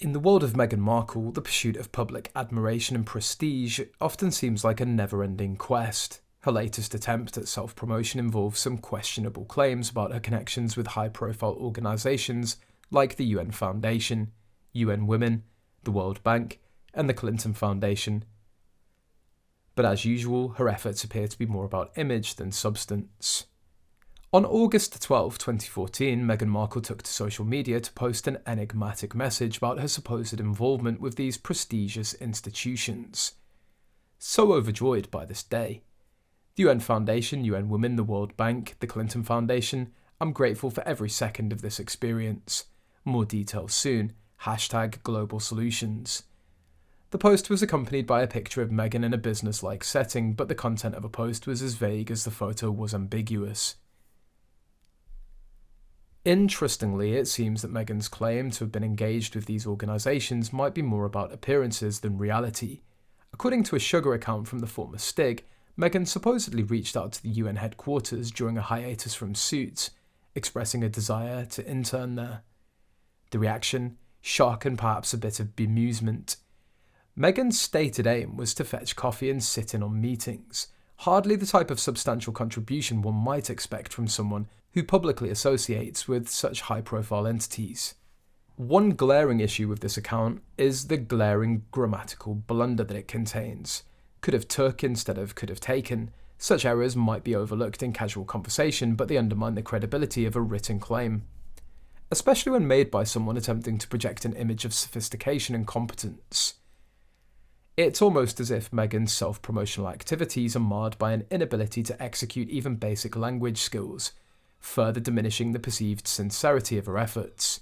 In the world of Meghan Markle, the pursuit of public admiration and prestige often seems like a never-ending quest. Her latest attempt at self-promotion involves some questionable claims about her connections with high-profile organisations like the UN Foundation, UN Women, the World Bank, and the Clinton Foundation. But as usual, her efforts appear to be more about image than substance. On August 12, 2014, Meghan Markle took to social media to post an enigmatic message about her supposed involvement with these prestigious institutions. So overjoyed by this day. The UN Foundation, UN Women, the World Bank, the Clinton Foundation, I'm grateful for every second of this experience. More details soon. #GlobalSolutions. The post was accompanied by a picture of Meghan in a business-like setting, but the content of a post was as vague as the photo was ambiguous. Interestingly, it seems that Meghan's claim to have been engaged with these organisations might be more about appearances than reality. According to a Sugar account from the former Stig, Meghan supposedly reached out to the UN headquarters during a hiatus from Suits, expressing a desire to intern there. The reaction? Shock and perhaps a bit of bemusement. Meghan's stated aim was to fetch coffee and sit in on meetings, hardly the type of substantial contribution one might expect from someone who publicly associates with such high-profile entities. One glaring issue with this account is the glaring grammatical blunder that it contains. Could have took instead of could have taken. Such errors might be overlooked in casual conversation, but they undermine the credibility of a written claim, especially when made by someone attempting to project an image of sophistication and competence. It's almost as if Meghan's self-promotional activities are marred by an inability to execute even basic language skills, further diminishing the perceived sincerity of her efforts.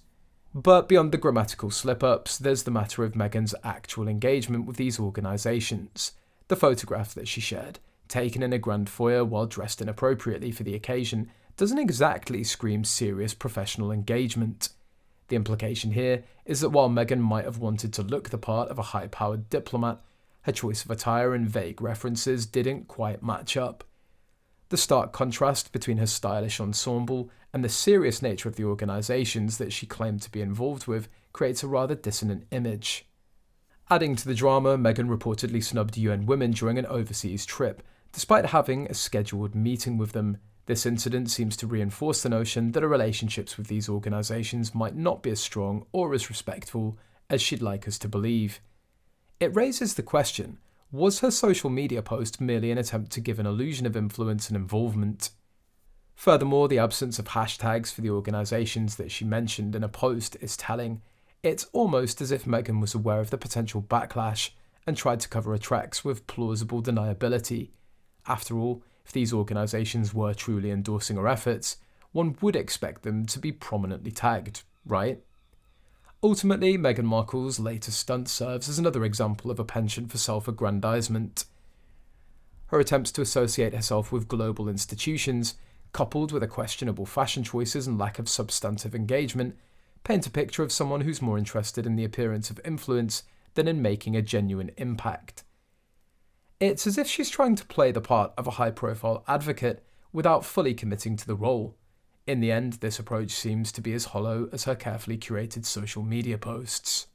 But beyond the grammatical slip-ups, there's the matter of Meghan's actual engagement with these organisations. The photograph that she shared, taken in a grand foyer while dressed inappropriately for the occasion, doesn't exactly scream serious professional engagement. The implication here is that while Meghan might have wanted to look the part of a high-powered diplomat, her choice of attire and vague references didn't quite match up. The stark contrast between her stylish ensemble and the serious nature of the organisations that she claimed to be involved with creates a rather dissonant image. Adding to the drama, Meghan reportedly snubbed UN Women during an overseas trip, despite having a scheduled meeting with them. This incident seems to reinforce the notion that her relationships with these organisations might not be as strong or as respectful as she'd like us to believe. It raises the question, was her social media post merely an attempt to give an illusion of influence and involvement? Furthermore, the absence of hashtags for the organisations that she mentioned in a post is telling. It's almost as if Meghan was aware of the potential backlash and tried to cover her tracks with plausible deniability. After all, if these organisations were truly endorsing her efforts, one would expect them to be prominently tagged, right? Ultimately, Meghan Markle's latest stunt serves as another example of a penchant for self-aggrandizement. Her attempts to associate herself with global institutions, coupled with her questionable fashion choices and lack of substantive engagement, paint a picture of someone who's more interested in the appearance of influence than in making a genuine impact. It's as if she's trying to play the part of a high-profile advocate without fully committing to the role. In the end, this approach seems to be as hollow as her carefully curated social media posts.